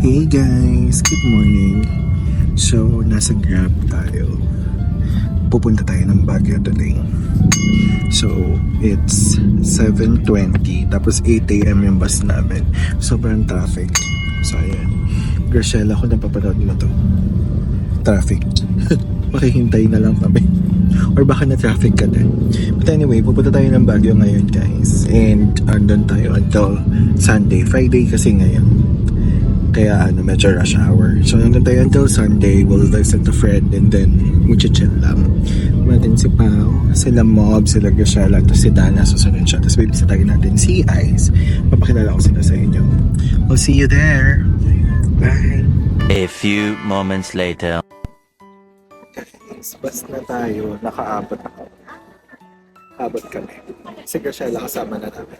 Hey guys, good morning. So, nasa Grab tayo. Pupunta tayo ng Baguio today. So, it's 7:20, tapos 8 a.m. yung bus namin. Sobrang traffic. So, ayan. Graciela, kung napapanood mo to. Traffic. Makihintay na lang kami. Or baka na-traffic ka din. But anyway, pupunta tayo ng Baguio ngayon guys. And andun tayo until Sunday. Friday kasi ngayon. Kaya medyo rush hour. So nandun tayo until Sunday. We'll visit a friend and then chill lang. Natin si Pao, sila Mob, sila Graciela, tapos si Dana susunod siya. Tapos bibisitahin natin si Ice. Papakilala ko sila sa inyo. I'll see you there. Bye! A few moments later. Guys, bus na tayo. Nakaabot ako. Abot kami. Si Graciela kasama na namin.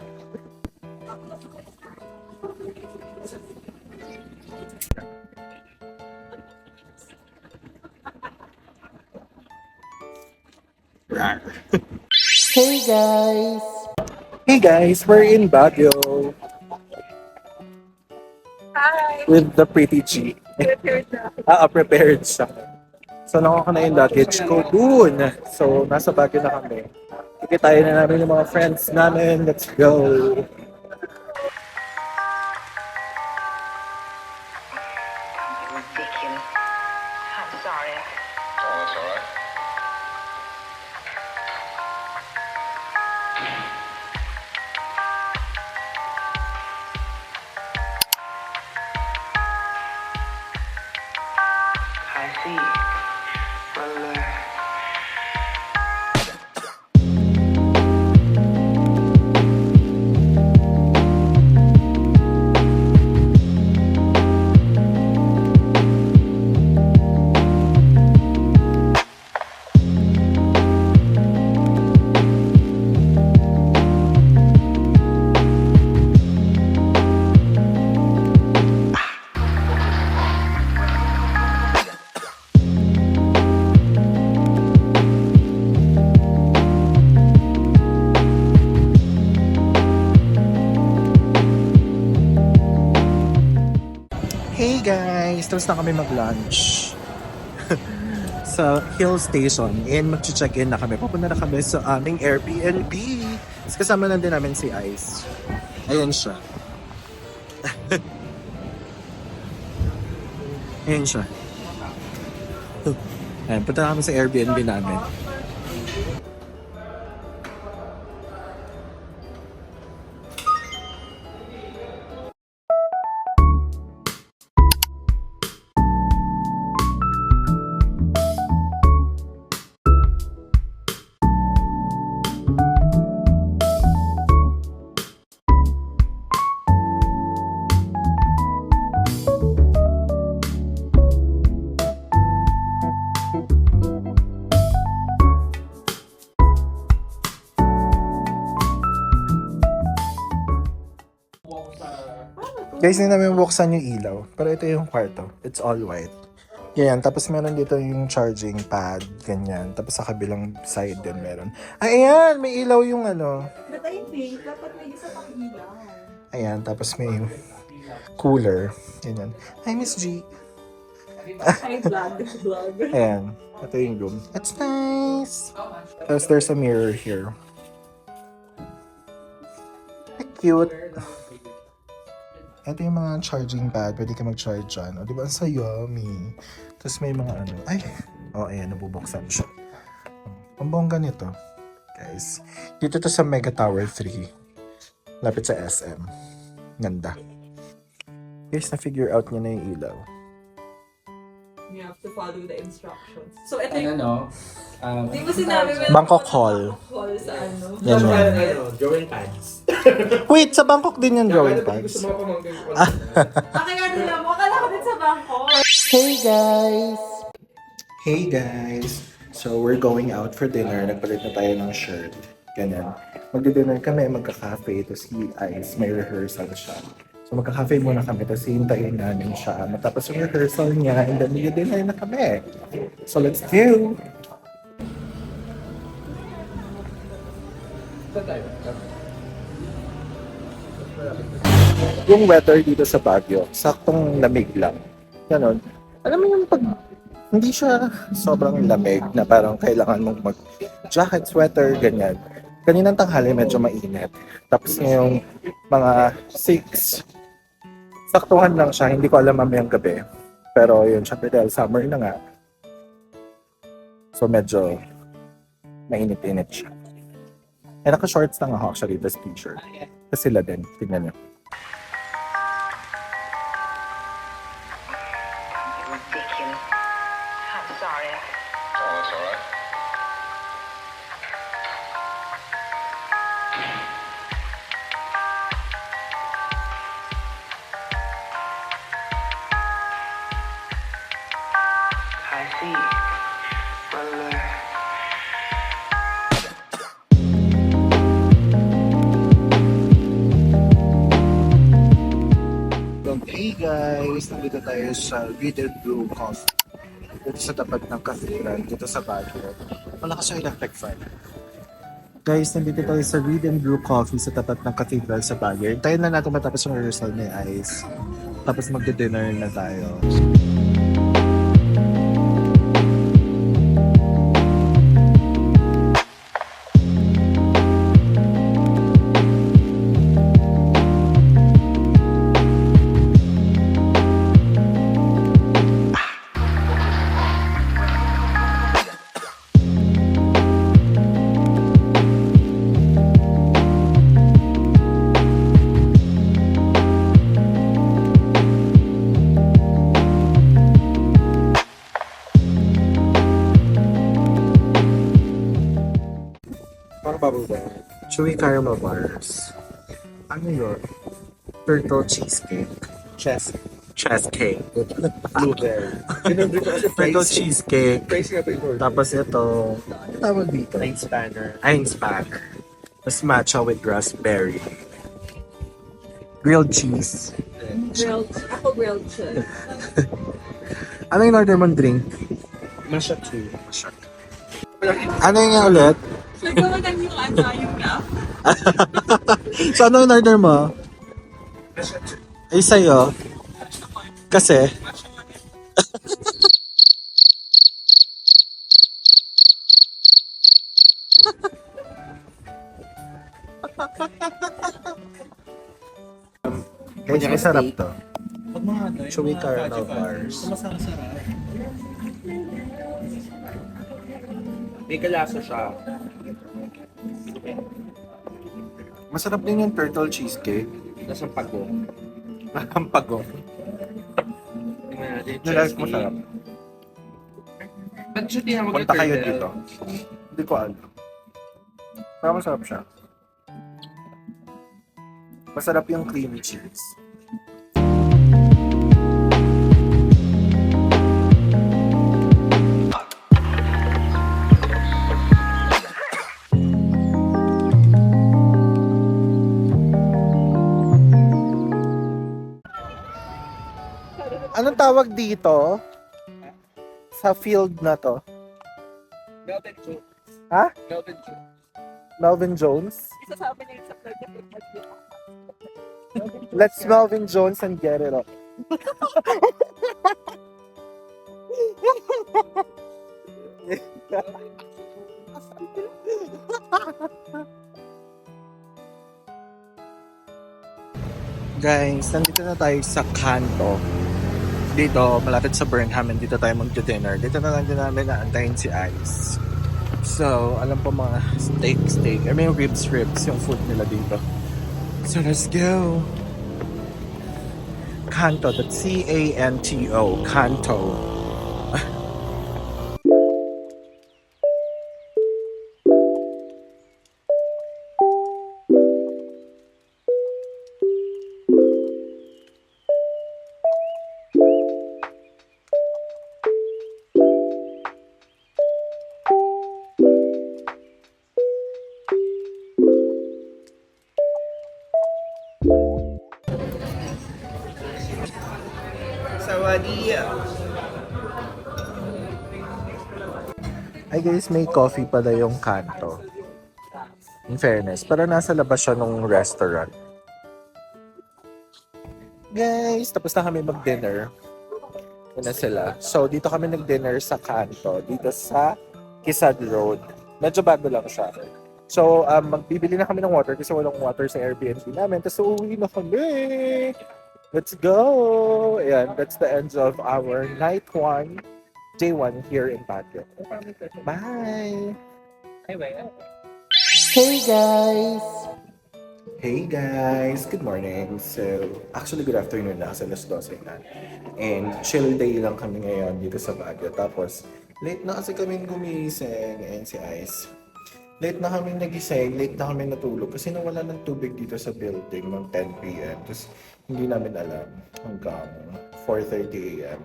Hey guys! Hey guys, we're in Baguio. Hi! With the pretty G. Prepared na. Prepared siya. So, nakuha ko na yung luggage ko dun. So, nasa Baguio na kami. Kikitayin na namin yung mga friends namin. Let's go! Ridiculous. I'm sorry. Oh, that's all right. I see. Well, Hey guys! Tapos na kami mag-lunch. Sa Hill Station. And mag-check-in na kami. Pupunta na kami sa aming Airbnb. Tapos kasama na din namin si Ice. Ayan siya. Ayan siya. Ayan, punta na kami sa Airbnb namin. Guys, hindi namin buksan yung ilaw. Pero ito yung kwarto. It's all white. Ganyan. Tapos meron dito yung charging pad. Ganyan. Tapos sa kabilang side din meron. Ay, ayan! May ilaw yung But I think, dapat may isa pang ilaw. Ayan. Tapos may cooler. Ganyan. Hi, Miss G. Hi, vlog. Ayan. Ito yung room. It's nice! Tapos there's a mirror here. Cute! Ito yung mga charging pad. Pwede ka mag-charge dyan. O, diba? Ang yummy. Tapos may mga Ay! Ayan. Nabubuksan siya. Ang bongga nito. Guys. Dito to sa Mega Tower 3. Lapit sa SM. Ganda. Guys, na-figure out niya na yung ilaw. You have to follow the instructions. So, ito yung... Di mo sinabi mo Bangkok Hall. Hall sa Yan yan. Drawing pads. Wait, sa Bangkok din yung drawing pads. Kaya nila mo, akala ko din sa Bangkok. Hey guys! Hey guys! So we're going out for dinner. Nagpalit na tayo ng shirt. Ganyan. Magdi-dinner kami, magka-cafe. Tapos si Ice, may rehearsal siya. So magka-cafe muna kami. Tapos hintayin namin siya. Matapos yung rehearsal niya, and then magdi-dinner na kami. So let's do! yung weather dito sa Baguio, saktong lamig lang. Ganon. Alam mo yung pag hindi siya sobrang lamig na parang kailangan mong mag-jacket, sweater, ganyan. Kaninang tanghali medyo mainit. Tapos ngayong mga 6, saktuhan lang siya. Hindi ko alam mamayang gabi. Pero yun, syempre dahil summer na nga. So medyo mainit-init siya. Eh, naka-shorts lang ako actually, this t-shirt. Kasi sila din, tingnan niyo. Ridiculous. I'm sorry. Oh, that's all right. I see. Well, Hey guys, nandito tayo sa Read and Brew Coffee. Dito sa tapat ng cathedral, dito sa Baguio. Malakas yung electric fan. Guys, nandito tayo sa Read and Brew Coffee sa tapat ng cathedral sa Baguio. Hintayin na natin matapos yung rehearsal ni Ice. Tapos magdi-dinner na tayo. Mga bababa. Chewy caramel bars. Ano yun? Turtle cheesecake. Cheesecake. Blueberry. Turtle cheesecake. Crazy nga pa yung order. Tapos ito, ano tawag dito? Ein's Banner. Tapos matcha with raspberry. Grilled cheese. Grilled siya. Ano yung order mong drink? Masha too. Ano yung ulit? Siguro lang yung yung graph. So ano yung order mo? Ay sa'yo? Kasi? Guys, masarap to. Chewy caramel bars. May kalasa siya. Masarap din yung turtle cheesecake. Nasa pago. Ang pagong. Tingnan natin. Nilalik masarap. Ba't siya tinawag Punta kayo dito. Hindi ko alam. Pero masarap siya. Masarap yung creamy cheese. Anong tawag dito? Sa field na to? Melvin Jones. Ha? Melvin Jones. Melvin Jones? Isasabi niya yung sa vlog niya. Let's Melvin Jones and get it up. Guys, nandito na tayo sa kanto. Dito, malapit sa Burnham, and dito tayo mag-dinner. Dito na lang din namin naantayin si Ice. So, alam po mga steak. I mean, ribs, yung food nila dito. So, let's go! Kanto, that's C-A-N-T-O, Kanto. Ay guys, may coffee pala yung Kanto. In fairness, pero nasa labas siya nung restaurant. Guys, tapos na kami mag-dinner. Yun na sila. So, dito kami nag-dinner sa kanto. Dito sa Kisad Road. Medyo bago lang siya. So, magbibili na kami ng water kasi walang water sa Airbnb namin. Tapos uuwi na kami. Let's go! Ayan, that's the end of our night 1, day 1 here in Baguio. Bye! Hey guys! Hey guys! Good morning! So, actually good afternoon na kasi alas 12 na. And chill day lang kami ngayon dito sa Baguio. Tapos, late na kasi kami gumising. And si Ice. Late na kami nagising, late na kami natulog kasi nawala ng tubig dito sa building ng 10 p.m. Tapos, hindi namin alam hanggang 4:30 a.m.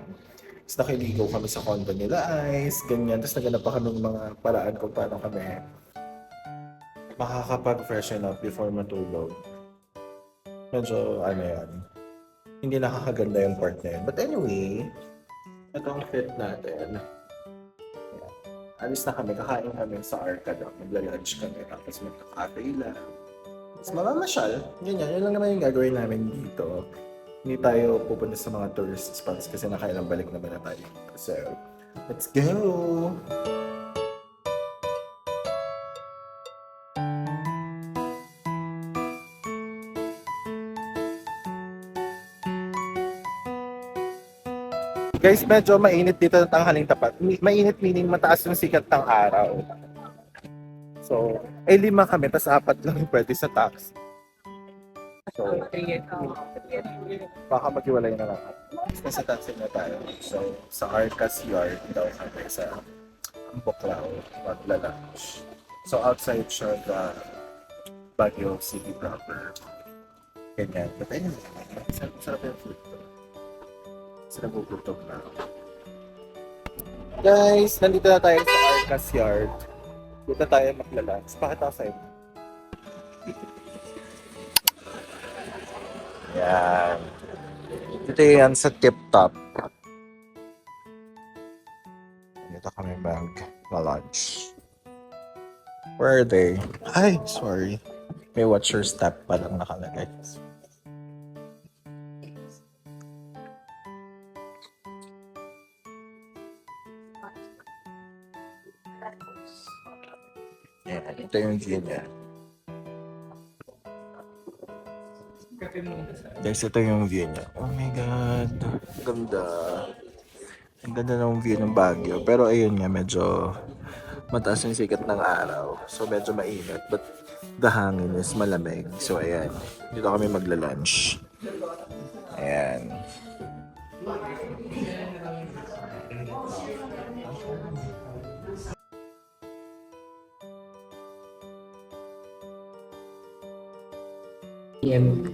Tapos nakiligaw kami sa condo nila Ice, ganyan. Tapos naganap pa kami ng mga paraan kung paano kami makakapag-freshen up before matulog. Medyo, yan, hindi nakakaganda yung part na yun. But anyway, ito ang fit natin. Ayan. Alis na kami, kakain kami sa Arcade. Magla-lunch kami, tapos magka-cafe lang. Tapos mamamasyal. Yun lang naman yung gagawin namin dito. Hindi tayo pupunta sa mga tourist spots kasi nakailang balik naman na tayo. So, let's go! Guys, medyo mainit dito ng tanghaling tapat. Mainit meaning mataas yung sikat ng araw. So, 5 kami, tas 4 lang yung pwede sa taxi. So, baka maghiwalay na lang. Nasa taxi na tayo. So, sa Arcas Yard daw kami sa Amboklao, magla-lunch. So, outside siya the Baguio City proper. Ganyan. But anyway, sarap yung food to. Sila bubutok na. Guys, nandito na tayo sa Arcas Yard. Dito tayo maglalunch. Bakit ako sa'yo? Yan. Dito yan sa tip top. Dito kami mag-lunch. Where are they? Ay, sorry. May watch your step pa lang nakalagay. Yan, ito yung view niya. Guys, ito yung view niya. Oh my God. Ganda. Ang ganda ng view ng Baguio. Pero ayun nga, medyo mataas yung sikat ng araw. So medyo mainit. But the hangin is malamig. So ayan. Dito kami magla-lunch. Ayan.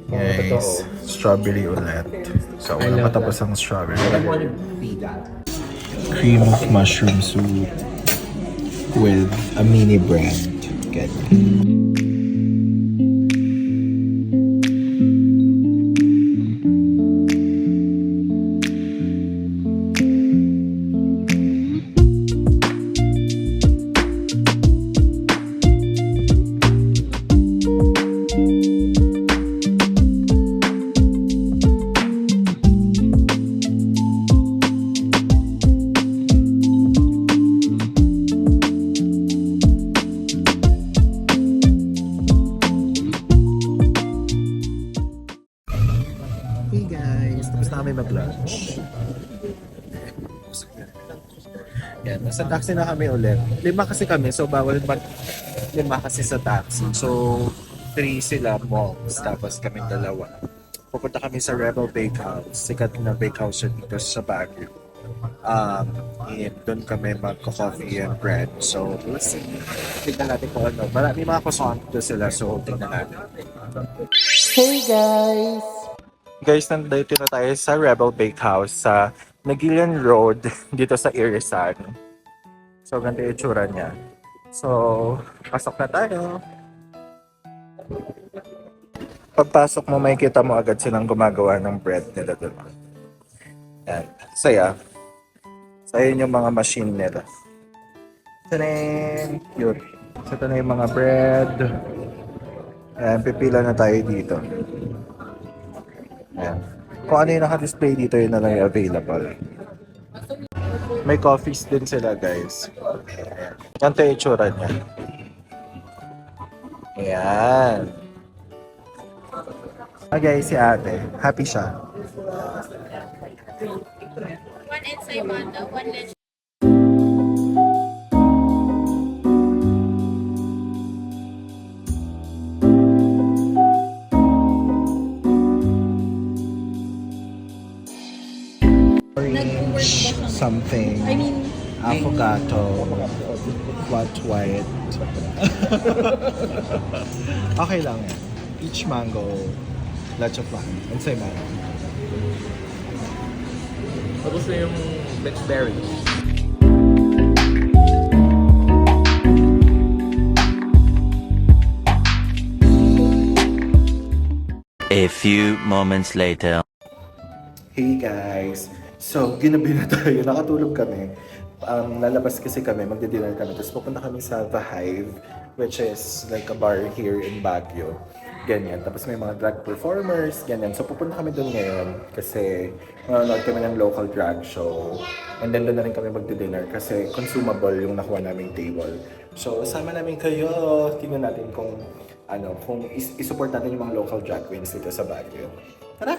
Guys, strawberry ulit. So, wala matapos ang strawberry. Cream of mushroom soup with a mini bread. Ganyan. Hey guys, tapos na kami mag-lunch. Yan, nasa taxi na kami ulit. 5 kasi kami, so bawal mag-5 kasi sa taxi. So, 3 sila moms, tapos kami 2. Pupunta kami sa Rebel Bakehouse. Sikat na bakehouse dito sa Baguio. And doon kami magko-coffee and bread. So, let's see. Tignan natin kung ano. Marami mga croissant dito sila, so tignan natin. Hey guys! Guys, nandito na tayo sa Rebel Bakehouse sa Nagilian Road dito sa Irisan. So, ganito yung itsura niya. So, pasok na tayo. Pagpasok mo, makikita mo agad silang gumagawa ng bread nila doon. Yan. Saya. Saya yung mga machine nila. Tarin! Cute. So, ito na yung mga bread. Ayan, pipila na tayo dito. Ayan. Kung ano yung naka-display dito, yun na lang yung available. May coffees din sila, guys. Ganito yung itsura niya. Ayan. Okay, si ate. Happy siya. One ensaymada, one leche. Orange something. Avocado. White. Okay lang yan. Peach mango. Leche flan. Ensaymada. Tapos na yung mixed berry. A few moments later. Hey guys! So, ginabi na tayo. Nakatulog kami. Lalabas kasi kami, magdi-dinner kami. Tapos pupunta kami sa The Hive, which is like a bar here in Baguio. Ganyan. Tapos may mga drag performers, ganyan. So pupunta kami doon ngayon kasi manonood kami ng local drag show. And then doon na rin kami magdi-dinner kasi consumable yung nakuha naming table. So, sama namin kayo. Tingnan natin kung kung isupport natin yung mga local drag queens dito sa Baguio. Tara!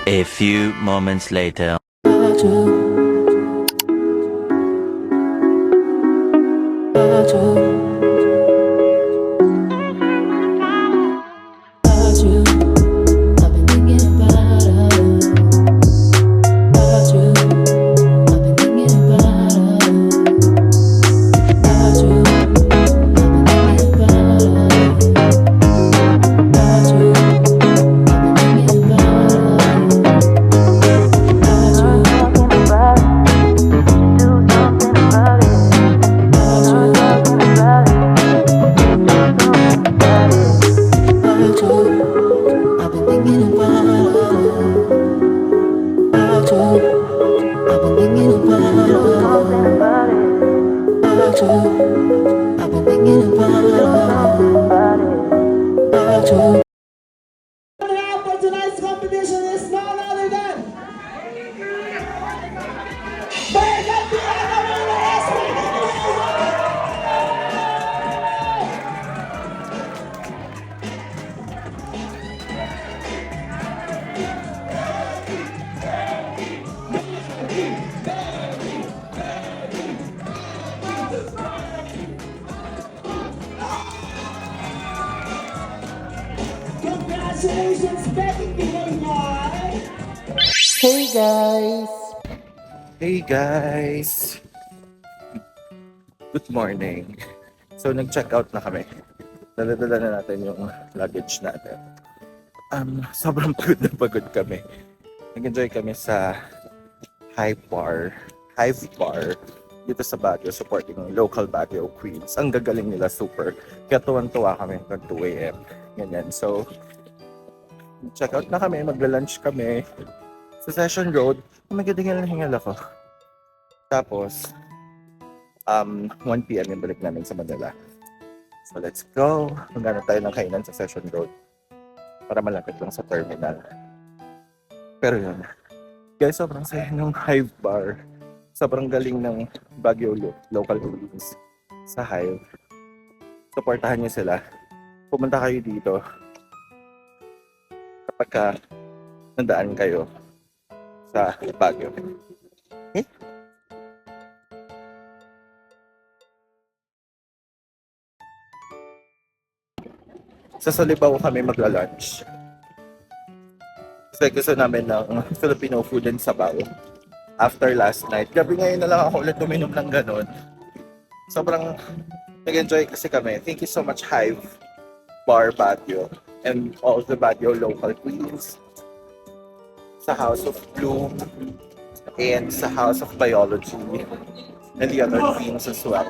A few moments later. Tonight's competition is none other than Congratulations, Becky Pinoy! Hey guys! Hey guys! Good morning. So nag-check out na kami. Dala-dala na natin yung luggage natin. Sobrang pagod kami. Nag-enjoy kami sa Hive Bar dito sa Baguio, supporting local Baguio queens. Ang gagaling nila, super. Kaya tuwan-tuwa kami ng 2 a.m. Ganyan. So, check out na kami, magla-lunch kami sa Session Road. Magalingal na hingal ako. Tapos, 1 p.m. yung balik namin sa Manila. So, let's go. Maghanap tayo ng kainan sa Session Road para malapit lang sa terminal. Pero yun, guys, sobrang saya ng Hive Bar. Sobrang galing ng Baguio local queens sa Hive. Supportahan niyo sila. Pumunta kayo dito kapag nandaan kayo sa Baguio. Okay? Sa Salibaw kami magla-lunch. Kasi gusto namin ng Filipino food and sabaw. After last night. Gabi ngayon na lang ako ulit uminom ng ganon. Sobrang nag-enjoy kasi kami. Thank you so much, Hive Bar Baguio and all the Baguio local queens sa House of Bloom and sa House of Biology and the other queens as well.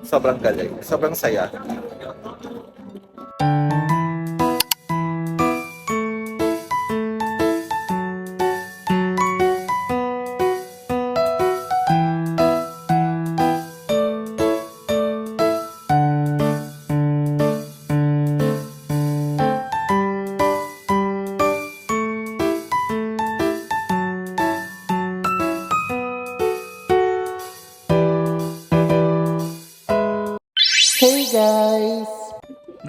Sobrang galing. Sobrang saya.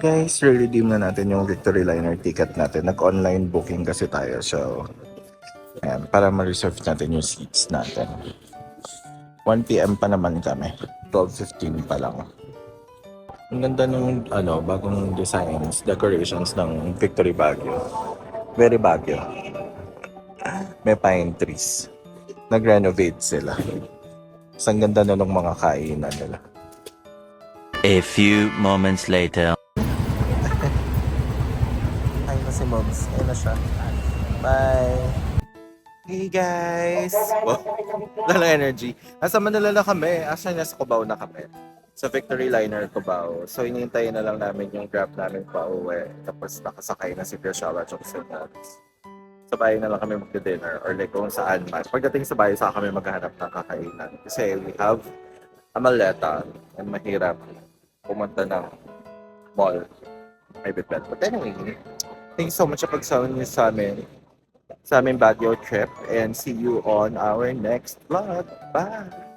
Guys, re-redeem na natin yung Victory Liner ticket natin. Nag-online booking kasi tayo. So, ayan, para ma-reserve natin yung seats natin. 1 p.m. pa naman kami. 12:15 pa lang. Ang ganda ng bagong designs, decorations ng Victory Baguio. Very Baguio. May pine trees. Nag-renovate sila. Ang ganda na ng mga kainan nila. A few moments later. Ay na si Moms. Ayun na siya. Bye! Hey guys! Wow. Wala lang energy. Nasa Manila na kami. Actually, nasa Cubao na kami. Sa Victory Liner Cubao. So, inintayin na lang namin yung grab namin pa uwi. Tapos nakasakay na si Pirshala at si Moms. Sa bahay na lang kami mag-dinner or like kung saan man. Pagdating sa bahay, saka kami maghanap ng kakainan. Kasi we have a maleta and mahirap pumunta ng mall. Private bed. But anyway, thank you so much sa pagsama niyo sa aming Baguio trip and see you on our next vlog. Bye!